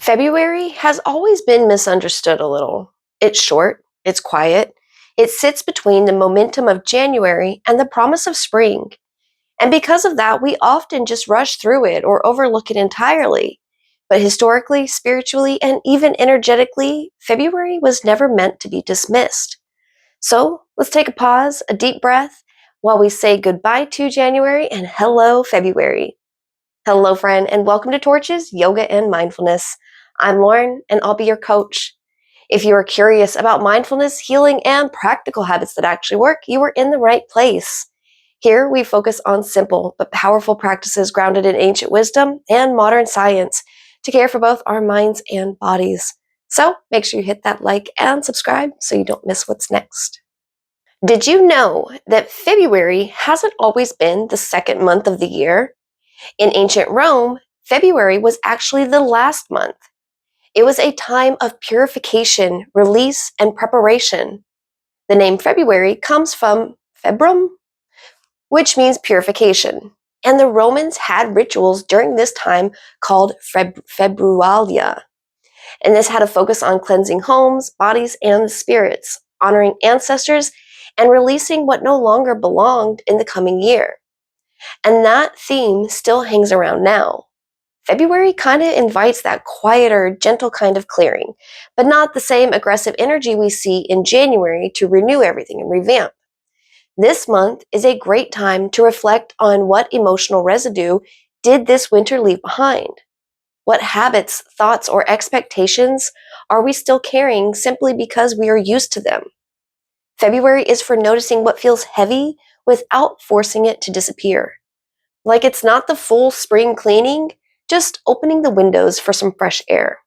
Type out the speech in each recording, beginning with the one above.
February has always been misunderstood a little. It's short, it's quiet, it sits between the momentum of January and the promise of spring. And because of that, we often just rush through it or overlook it entirely. But historically, spiritually, and even energetically, February was never meant to be dismissed. So let's take a pause, a deep breath, while we say goodbye to January and hello, February. Hello, friend, and welcome to Torches, Yoga, and Mindfulness. I'm Lauren, and I'll be your coach. If you are curious about mindfulness, healing, and practical habits that actually work, you are in the right place. Here, we focus on simple but powerful practices grounded in ancient wisdom and modern science to care for both our minds and bodies. So make sure you hit that like and subscribe so you don't miss what's next. Did you know that February hasn't always been the second month of the year? In ancient Rome, February was actually the last month. It was a time of purification, release, and preparation. The name February comes from februm, which means purification. And the Romans had rituals during this time called februalia. And this had a focus on cleansing homes, bodies, and spirits, honoring ancestors, and releasing what no longer belonged in the coming year. And that theme still hangs around now. February kind of invites that quieter, gentle kind of clearing, but not the same aggressive energy we see in January to renew everything and revamp. This month is a great time to reflect on what emotional residue did this winter leave behind. What habits, thoughts, or expectations are we still carrying simply because we are used to them? February is for noticing what feels heavy without forcing it to disappear. Like it's not the full spring cleaning, just opening the windows for some fresh air.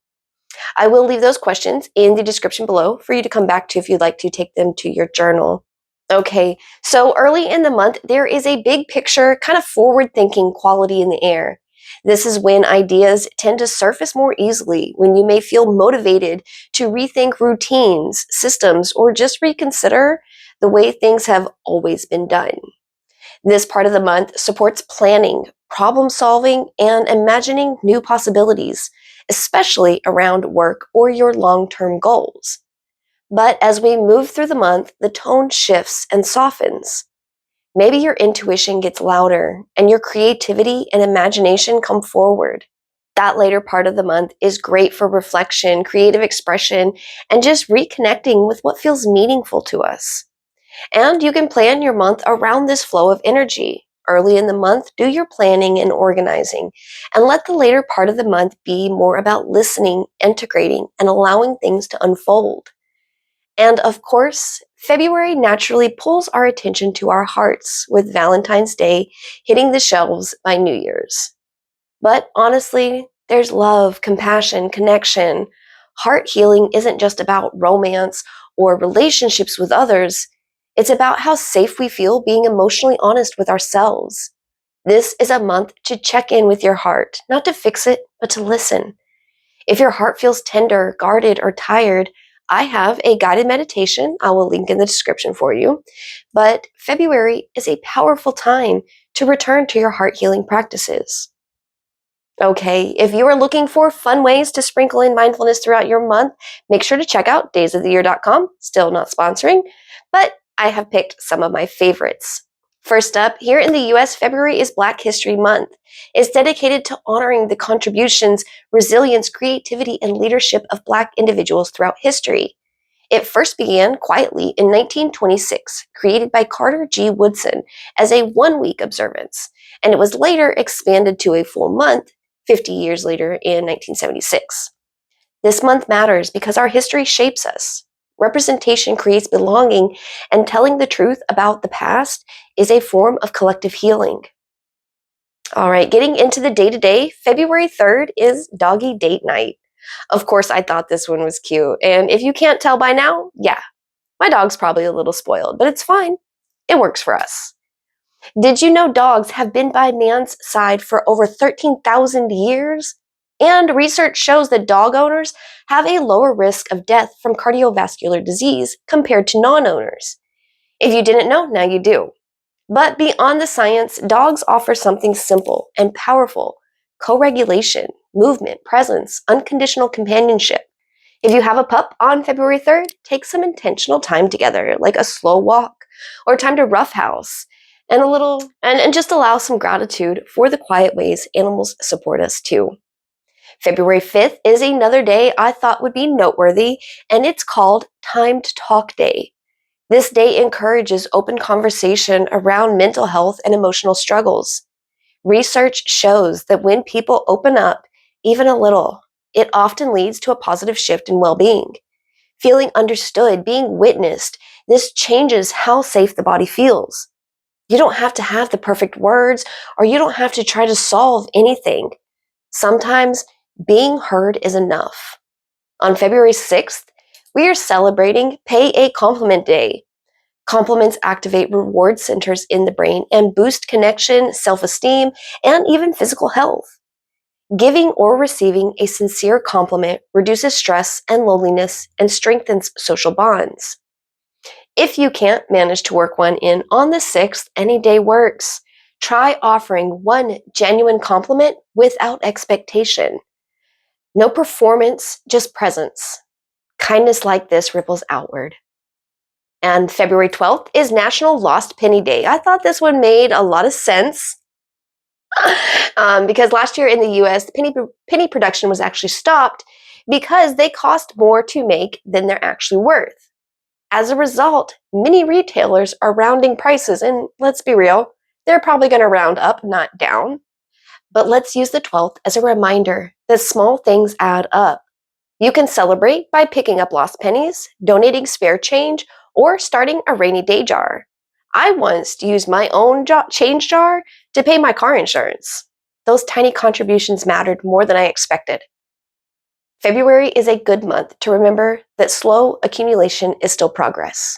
I will leave those questions in the description below for you to come back to if you'd like to take them to your journal. Okay, so early in the month, there is a big picture, kind of forward-thinking quality in the air. This is when ideas tend to surface more easily, when you may feel motivated to rethink routines, systems, or just reconsider the way things have always been done. This part of the month supports planning, problem solving, and imagining new possibilities, especially around work or your long-term goals. But as we move through the month, the tone shifts and softens. Maybe your intuition gets louder and your creativity and imagination come forward. That later part of the month is great for reflection, creative expression, and just reconnecting with what feels meaningful to us. And you can plan your month around this flow of energy. Early in the month, do your planning and organizing, and let the later part of the month be more about listening, integrating, and allowing things to unfold. And of course, February naturally pulls our attention to our hearts, with Valentine's Day hitting the shelves by New Year's. But honestly, there's love, compassion, connection. Heart healing isn't just about romance or relationships with others. It's about how safe we feel being emotionally honest with ourselves. This is a month to check in with your heart, not to fix it, but to listen. If your heart feels tender, guarded, or tired, I have a guided meditation I will link in the description for you. But February is a powerful time to return to your heart healing practices. Okay, if you are looking for fun ways to sprinkle in mindfulness throughout your month, make sure to check out daysoftheyear.com, still not sponsoring, but I have picked some of my favorites. First up, here in the US, February is Black History Month. It's dedicated to honoring the contributions, resilience, creativity, and leadership of Black individuals throughout history. It first began quietly in 1926, created by Carter G. Woodson as a one-week observance, and it was later expanded to a full month 50 years later in 1976. This month matters because our history shapes us. Representation creates belonging, and telling the truth about the past is a form of collective healing. All right, getting into the day-to-day, February 3rd is Doggy Date Night. Of course, I thought this one was cute, and if you can't tell by now, yeah, my dog's probably a little spoiled, but it's fine. It works for us. Did you know dogs have been by man's side for over 13,000 years? And research shows that dog owners have a lower risk of death from cardiovascular disease compared to non-owners. If you didn't know, now you do. But beyond the science, dogs offer something simple and powerful: co-regulation, movement, presence, unconditional companionship. If you have a pup on February 3rd, take some intentional time together, like a slow walk or time to roughhouse, and just allow some gratitude for the quiet ways animals support us too. February 5th is another day I thought would be noteworthy, and it's called Time to Talk Day. This day encourages open conversation around mental health and emotional struggles. Research shows that when people open up, even a little, it often leads to a positive shift in well-being. Feeling understood, being witnessed, this changes how safe the body feels. You don't have to have the perfect words, or you don't have to try to solve anything. Sometimes being heard is enough. On February 6th, we are celebrating Pay a Compliment Day. Compliments activate reward centers in the brain and boost connection, self-esteem, and even physical health. Giving or receiving a sincere compliment reduces stress and loneliness and strengthens social bonds. If you can't manage to work one in on the 6th, any day works. Try offering one genuine compliment without expectation. No performance, just presence. Kindness like this ripples outward. And February 12th is National Lost Penny Day. I thought this one made a lot of sense because last year in the US, penny production was actually stopped because they cost more to make than they're actually worth. As a result, many retailers are rounding prices, and let's be real, they're probably going to round up, not down. But let's use the 12th as a reminder that small things add up. You can celebrate by picking up lost pennies, donating spare change, or starting a rainy day jar. I once used my own change jar to pay my car insurance. Those tiny contributions mattered more than I expected. February is a good month to remember that slow accumulation is still progress.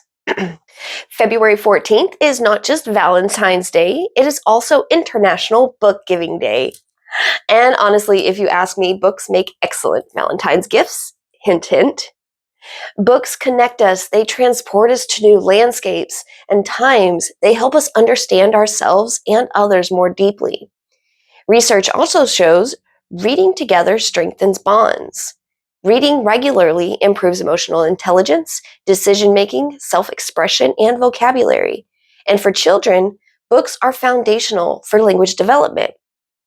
February 14th is not just Valentine's Day, it is also International Book Giving Day. And honestly, if you ask me, books make excellent Valentine's gifts. Hint, hint. Books connect us, they transport us to new landscapes and times. They help us understand ourselves and others more deeply. Research also shows reading together strengthens bonds. Reading regularly improves emotional intelligence, decision-making, self-expression, and vocabulary. And for children, books are foundational for language development.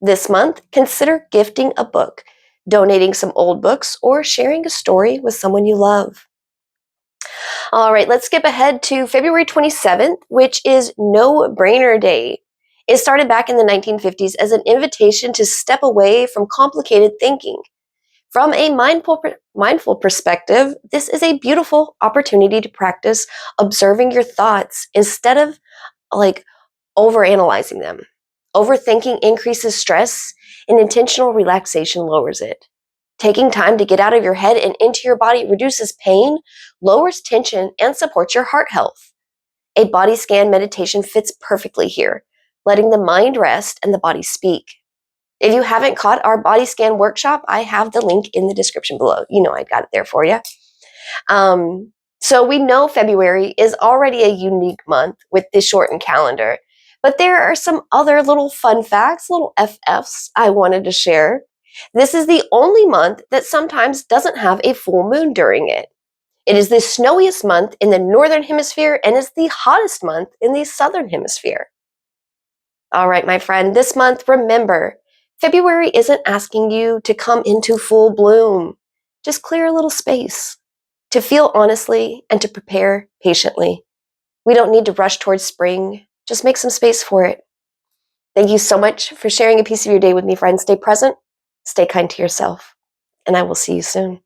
This month, consider gifting a book, donating some old books, or sharing a story with someone you love. All right, let's skip ahead to February 27th, which is No Brainer Day. It started back in the 1950s as an invitation to step away from complicated thinking. From a mindful perspective, this is a beautiful opportunity to practice observing your thoughts instead of overanalyzing them. Overthinking increases stress, and intentional relaxation lowers it. Taking time to get out of your head and into your body reduces pain, lowers tension, and supports your heart health. A body scan meditation fits perfectly here, letting the mind rest and the body speak. If you haven't caught our body scan workshop, I have the link in the description below. You know I got it there for you. So we know February is already a unique month with this shortened calendar, but there are some other little fun facts, little FFs I wanted to share. This is the only month that sometimes doesn't have a full moon during it. It is the snowiest month in the northern hemisphere and is the hottest month in the southern hemisphere. All right, my friend, this month, remember, February isn't asking you to come into full bloom. Just clear a little space to feel honestly and to prepare patiently. We don't need to rush towards spring. Just make some space for it. Thank you so much for sharing a piece of your day with me, friends. Stay present, stay kind to yourself, and I will see you soon.